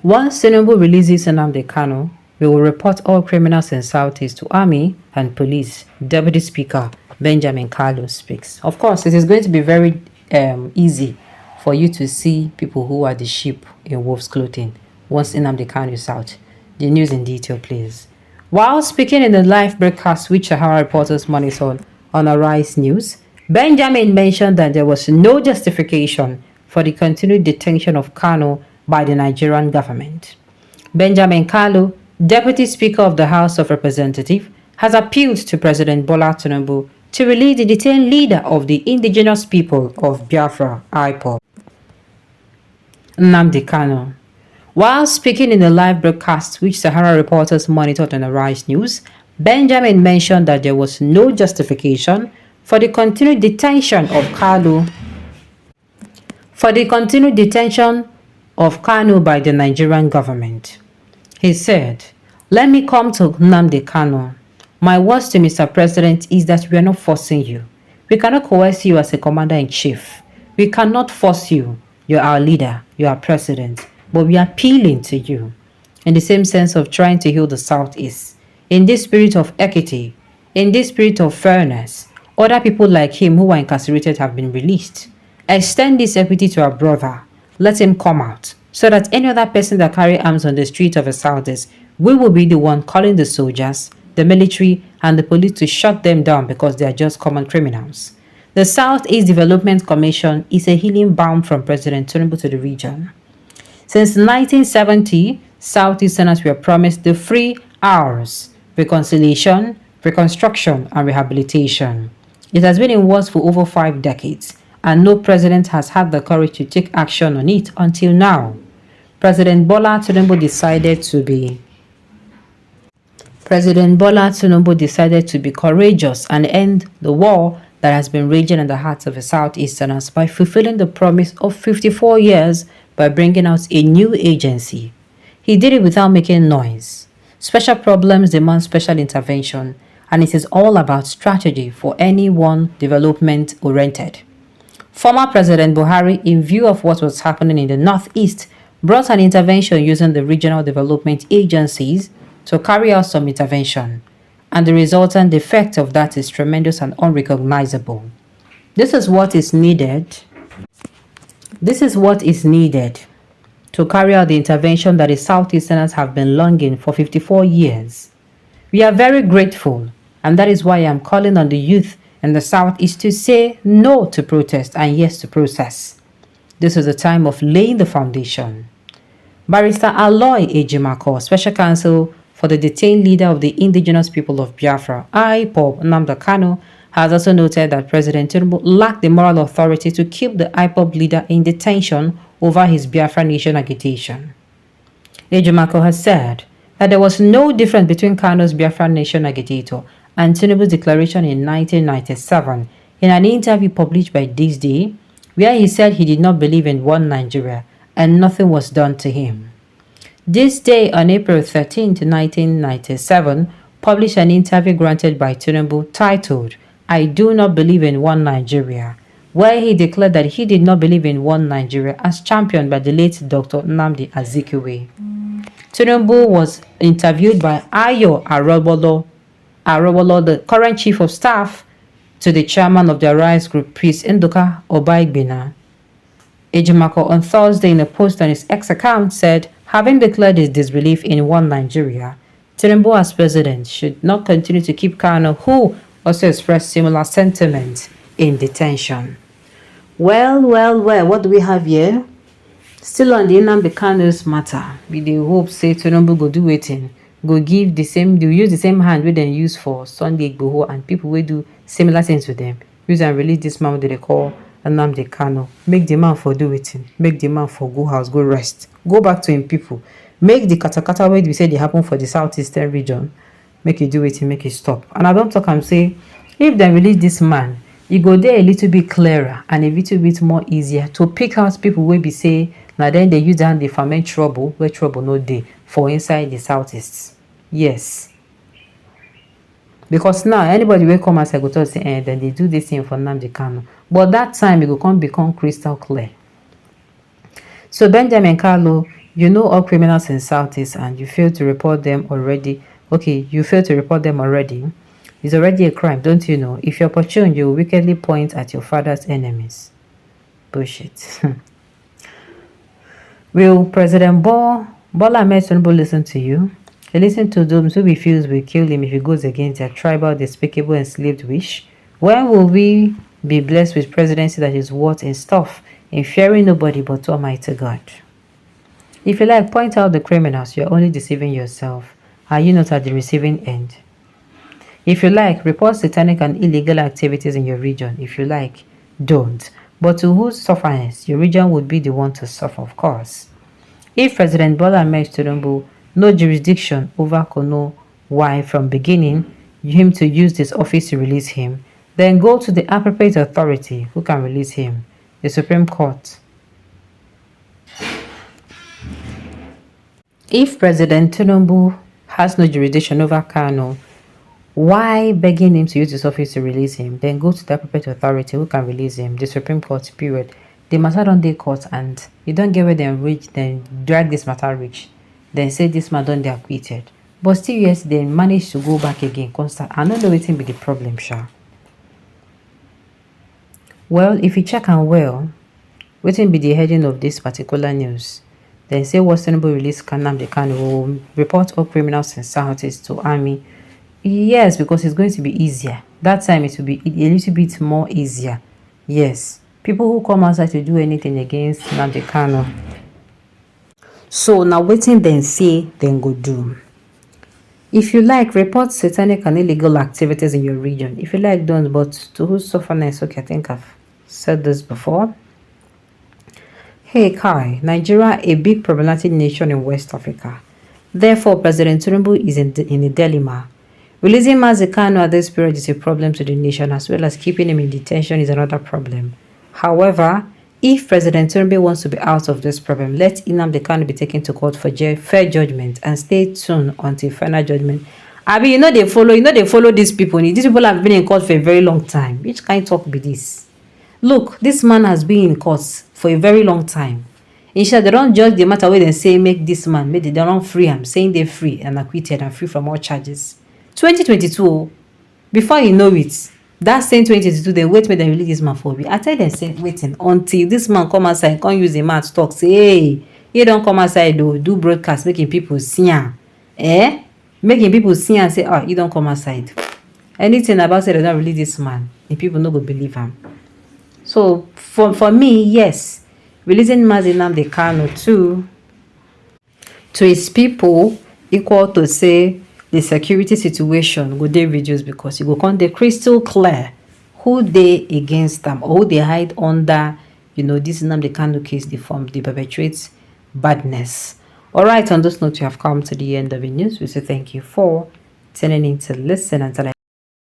Once Tinubu releases Nnamdi Kanu, we will report all criminals in Southeast to army and police. Deputy Speaker Benjamin Kalu speaks. Of course, it is going to be very easy for you to see people who are the sheep in wolf's clothing once Nnamdi Kanu is out. The news in detail, please. While speaking in the live broadcast which Sahara reporters monitored on Arise News, Benjamin mentioned that there was no justification for the continued detention of Kanu by the Nigerian government. Benjamin Kalu, Deputy Speaker of the House of Representatives, has appealed to President Bola Tinubu to release the detained leader of the indigenous people of Biafra, IPOB, Nnamdi Kanu. While speaking in the live broadcast which Sahara reporters monitored on Arise News, Benjamin mentioned that there was no justification for the continued detention of Kanu by the Nigerian government. He said, "Let me come to Nnamdi Kanu. My words to Mr. President is that we are not forcing you. We cannot coerce you as a commander-in-chief. We cannot force you. You're our leader. You are president. But we are appealing to you in the same sense of trying to heal the Southeast. In this spirit of equity, in this spirit of fairness, other people like him who are incarcerated have been released. Extend this equity to our brother. Let him come out, so that any other person that carry arms on the street of the Southeast, we will be the one calling the soldiers, the military, and the police to shut them down because they are just common criminals." The Southeast Development Commission is a healing balm from President Tinubu to the region. Since 1970, Southeasterners were promised the 3 R's: reconciliation, reconstruction, and rehabilitation. It has been in works for over 5 decades, and no president has had the courage to take action on it until now. President Bola Tinubu decided to be courageous and end the war that has been raging in the hearts of the Southeasterners by fulfilling the promise of 54 years by bringing out a new agency. He did it without making noise. Special problems demand special intervention, and it is all about strategy for anyone development-oriented. Former President Buhari, in view of what was happening in the Northeast, brought an intervention using the regional development agencies to carry out some intervention, and the resultant effect of that is tremendous and unrecognizable. This is what is needed to carry out the intervention that the Southeasterners have been longing for 54 years. We are very grateful, and that is why I am calling on the youth in the Southeast to say no to protest and yes to process. This is a time of laying the foundation. Barrister Aloy Ejimako, Special Counsel for the detained leader of the indigenous people of Biafra, IPOB, Nnamdi Kanu, has also noted that President Tinubu lacked the moral authority to keep the IPOB leader in detention over his Biafra nation agitation. Ejimako has said that there was no difference between Kanu's Biafra nation agitator and Tinubu's declaration in 1997 in an interview published by This Day, where he said he did not believe in one Nigeria and nothing was done to him. This Day on April 13, 1997, published an interview granted by Tinubu titled, "I Do Not Believe in One Nigeria," where he declared that he did not believe in one Nigeria as championed by the late Dr. Nnamdi Azikiwe. Tinubu was interviewed by Ayo Arobolo, the current chief of staff to the chairman of the Arise Group, Priest Nduka Obaigbena. Ejimako on Thursday in a post on his X account said, having declared his disbelief in one Nigeria, Tinubu as president should not continue to keep Kanu, who also expressed similar sentiments, in detention. Well, what do we have here? Still on the Nnamdi Kanu's matter, we dey hope say Tinubu go do wetin, go use the same hand wey dem use for Sunday Igboho and people wey do similar things to them. Use and release this man wey they call Nnamdi Kanu. Make the man for do wetin, make the man for go house, go rest, go back to him people. Make the katakata wey we say dey happen for the southeastern region, make it do wetin, make it stop. And I don't talk am say, if they release this man, e go there a little bit clearer and a little bit more easier to pick out people wey be say na then they use that dey ferment trouble where trouble no dey for inside the southeast. Yes, because now anybody wey come outside go talk say then they do this thing for Nnamdi Kanu, but that time e go become crystal clear. So Benjamin Kalu You know all criminals in Southeast and you fail to report them already. Okay, you fail to report them already. It's already a crime, don't you know? If you're opportune, you will wickedly point at your father's enemies. Bullshit. Will President Bola Ahmed Tinubu listen to you? He listen to those who refuse will kill him if he goes against their tribal, despicable, enslaved wish. When will we be blessed with presidency that is worth in stuff, in fearing nobody but Almighty God? If you like, point out the criminals, you're only deceiving yourself. Are you not at the receiving end? If you like, report satanic and illegal activities in your region. If you like, don't. But to whose sufferance, your region would be the one to suffer, of course. If President Bola Ahmed Tinubu no jurisdiction over Kanu, why from beginning him to use this office to release him, then go to the appropriate authority who can release him, the Supreme Court. If President Tinubu has no jurisdiction over Kanu, why begging him to use his office to release him? Then go to the appropriate authority who can release him, the Supreme Court, period. The matter don't dey court and you don't get where they reach, then drag this matter reach. Then say this man don't dey acquitted. But still, yes, they managed to go back again. Constant. I don't know wetin be the problem, sha. Well, if you check and well, wetin be the heading of this particular news? Then say what Tinubu release Nnamdi Kanu will report all criminals in Southeast to army. Yes, because it's going to be easier. That time it will be a little bit more easier. Yes. People who come outside to do anything against Nnamdi Kanu. So now waiting then say, then go do. If you like, report satanic and illegal activities in your region. If you like, don't. But to whose sufferness, okay, I think I've said this before. Hey Kai, Nigeria, a big problematic nation in West Africa. Therefore, President Tinubu is in a dilemma. Releasing Nnamdi Kanu at this period is a problem to the nation, as well as keeping him in detention is another problem. However, if President Tinubu wants to be out of this problem, let Nnamdi Kanu be taken to court for fair judgment and stay tuned until final judgment. I mean, they follow these people. These people have been in court for a very long time. Which kind of talk be this? Look, this man has been in court for a very long time. Instead, they don't judge the matter where they say make this man, maybe they don't free him, saying they're free and acquitted and free from all charges. 2022, before you know it, that same 2022, they wait make them release this man for me. I tell them, say, waiting until this man come outside, can't use the man to talk, say, hey, he don't come outside, do broadcast, making people see him. Making people see and say, oh, you don't come outside. Anything about say they don't release this man, and people no go believe him. So, for me, yes, releasing Nnamdi Kanu to his people equal to say the security situation go dey reduce because it go come dey crystal clear who dey against them or who they hide under, this Nnamdi Kanu case, they perpetrate badness. All right, on this note, you have come to the end of the news. We say thank you for tuning in to listen until